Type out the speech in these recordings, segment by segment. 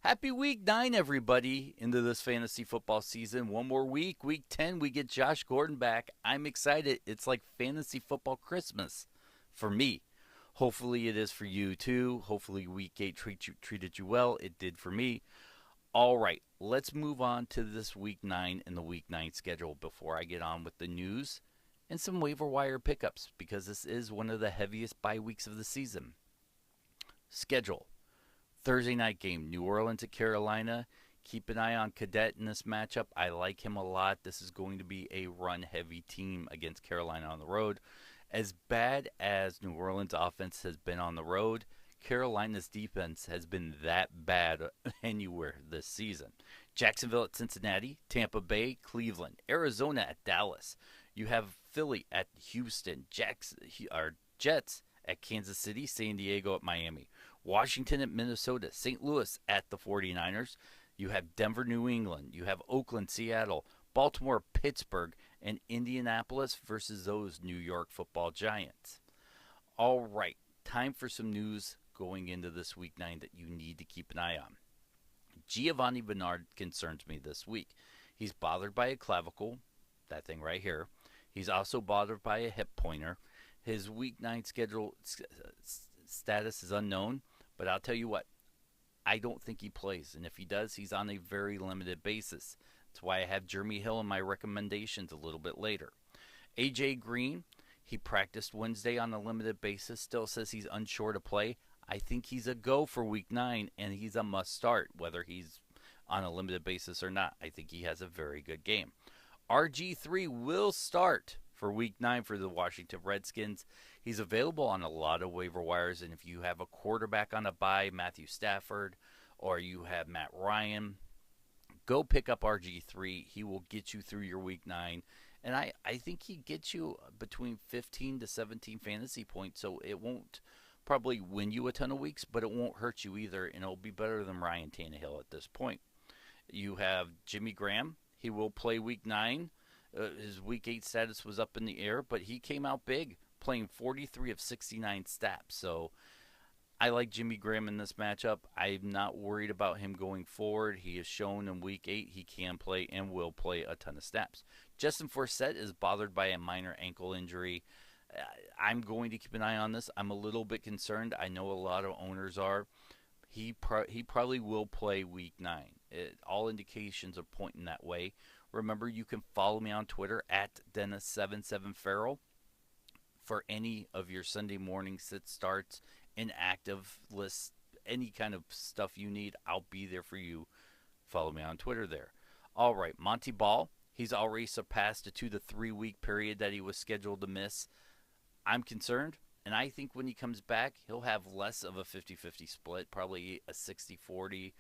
Happy week 9, everybody, into this fantasy football season. One more week, week 10, we get Josh Gordon back. I'm excited. It's like fantasy football Christmas for me. Hopefully, it is for you too. Hopefully, week 8 treated you well. It did for me. All right, let's move on to this week 9 and the week 9 schedule before I get on with the news and some waiver wire pickups because this is one of the heaviest bye weeks of the season. Schedule. Thursday night game, New Orleans at Carolina. Keep an eye on Cadet in this matchup. I like him a lot. This is going to be a run-heavy team against Carolina on the road. As bad as New Orleans' offense has been on the road, Carolina's defense has been that bad anywhere this season. Jacksonville at Cincinnati, Tampa Bay, Cleveland, Arizona at Dallas. You have Philly at Houston, Jets at Kansas City, San Diego at Miami. Washington at Minnesota, St. Louis at the 49ers. You have Denver, New England. You have Oakland, Seattle, Baltimore, Pittsburgh, and Indianapolis versus those New York football Giants. All right, time for some news going into this week 9 that you need to keep an eye on. Giovanni Bernard concerns me this week. He's bothered by a clavicle, that thing right here. He's also bothered by a hip pointer. His week 9 schedule status is unknown. But I'll tell you what, I don't think he plays. And if he does, he's on a very limited basis. That's why I have Jeremy Hill in my recommendations a little bit later. A.J. Green, he practiced Wednesday on a limited basis. Still says he's unsure to play. I think he's a go for week 9, and he's a must start, whether he's on a limited basis or not. I think he has a very good game. RG3 will start for week 9 for the Washington Redskins. He's available on a lot of waiver wires, and if you have a quarterback on a bye, Matthew Stafford, or you have Matt Ryan, go pick up RG3. He will get you through your week 9, and I think he gets you between 15 to 17 fantasy points, so it won't probably win you a ton of weeks, but it won't hurt you either, and it'll be better than Ryan Tannehill at this point. You have Jimmy Graham. He will play week 9. His week 8 status was up in the air, but he came out big, playing 43 of 69 snaps. So I like Jimmy Graham in this matchup. I'm not worried about him going forward. He has shown in week 8 he can play and will play a ton of snaps. Justin Forsett is bothered by a minor ankle injury. I'm going to keep an eye on this. I'm a little bit concerned. I know a lot of owners are. He probably will play week 9. All indications are pointing that way. Remember, you can follow me on Twitter at Dennis77Farrell for any of your Sunday morning sit starts, inactive lists, any kind of stuff you need. I'll be there for you. Follow me on Twitter there. All right, Monty Ball. He's already surpassed the 2 to 3 week period that he was scheduled to miss. I'm concerned, and I think when he comes back, he'll have less of a 50-50 split, probably a 60-40,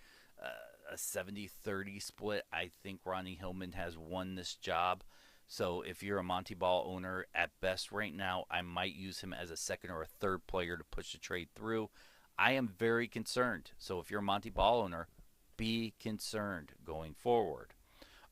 a 70-30 split. I think Ronnie Hillman has won this job. So if you're a Monty Ball owner, at best right now, I might use him as a second or a third player to push the trade through. I am very concerned. So if you're a Monty Ball owner, be concerned going forward.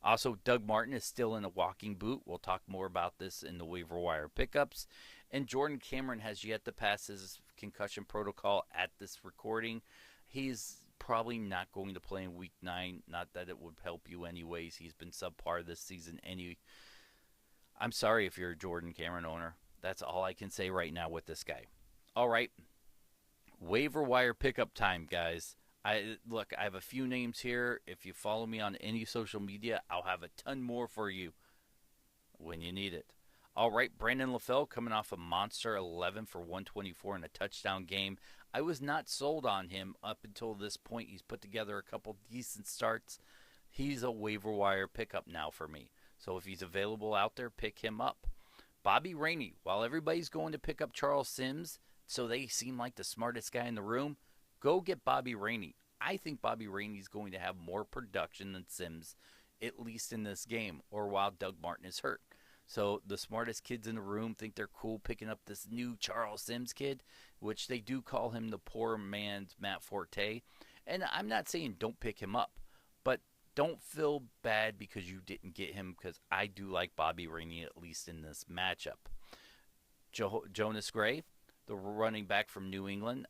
Also, Doug Martin is still in a walking boot. We'll talk more about this in the waiver wire pickups. And Jordan Cameron has yet to pass his concussion protocol at this recording. He's probably not going to play in week 9. Not that it would help you anyways. He's been subpar this season. I'm sorry if you're a Jordan Cameron owner. That's all I can say right now with this guy. All right. Waiver wire pickup time, guys. I have a few names here. If you follow me on any social media, I'll have a ton more for you when you need it. All right, Brandon LaFell coming off a monster 11 for 124 in a touchdown game. I was not sold on him up until this point. He's put together a couple decent starts. He's a waiver wire pickup now for me. So if he's available out there, pick him up. Bobby Rainey, while everybody's going to pick up Charles Sims, so they seem like the smartest guy in the room, go get Bobby Rainey. I think Bobby Rainey is going to have more production than Sims, at least in this game, or while Doug Martin is hurt. So the smartest kids in the room think they're cool picking up this new Charles Sims kid, which they do call him the poor man's Matt Forte. And I'm not saying don't pick him up, but don't feel bad because you didn't get him, because I do like Bobby Rainey, at least in this matchup. Jonas Gray, the running back from New England.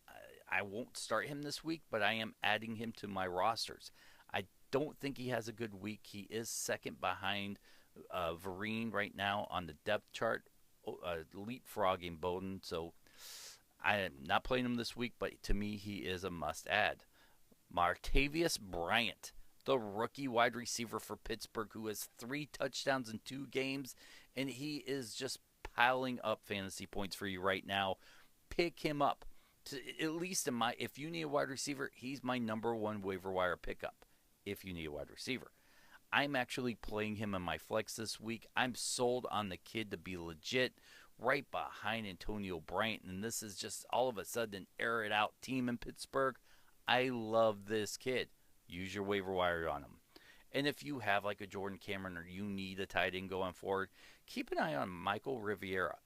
I won't start him this week, but I am adding him to my rosters. I don't think he has a good week. He is second behind Vereen right now on the depth chart, leapfrogging Bowden. So I am not playing him this week, but to me, he is a must add. Martavius Bryant, the rookie wide receiver for Pittsburgh, who has 3 touchdowns in 2 games, and he is just piling up fantasy points for you right now. Pick him up. At least if you need a wide receiver, he's my number 1 waiver wire pickup. If you need a wide receiver, I'm actually playing him in my flex this week. I'm sold on the kid to be legit, right behind Antonio Bryant, and this is just all of a sudden an air it out team in Pittsburgh. I love this kid. Use your waiver wire on him. And if you have like a Jordan Cameron or you need a tight end going forward, keep an eye on Michael Riviera.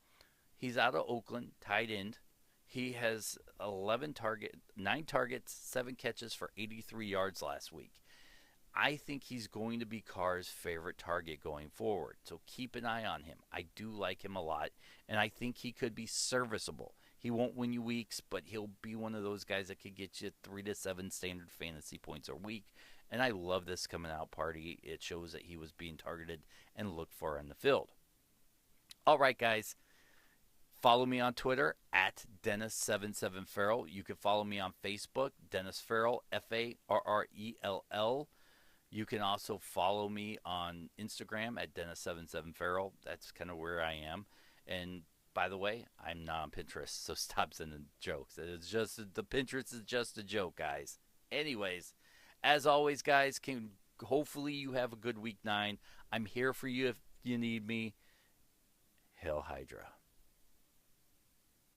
He's out of Oakland, tight end. He has 9 targets, 7 catches for 83 yards last week. I think he's going to be Carr's favorite target going forward. So keep an eye on him. I do like him a lot, and I think he could be serviceable. He won't win you weeks, but he'll be one of those guys that could get you 3 to 7 standard fantasy points a week. And I love this coming out party. It shows that he was being targeted and looked for in the field. All right, guys. Follow me on Twitter at Dennis77Farrell. You can follow me on Facebook, Dennis Farrell, Farrell. You can also follow me on Instagram at Dennis77Farrell. That's kind of where I am. And by the way, I'm not on Pinterest, so stop sending jokes. The Pinterest is just a joke, guys. Anyways, as always, guys, hopefully you have a good week 9. I'm here for you if you need me. Hail Hydra.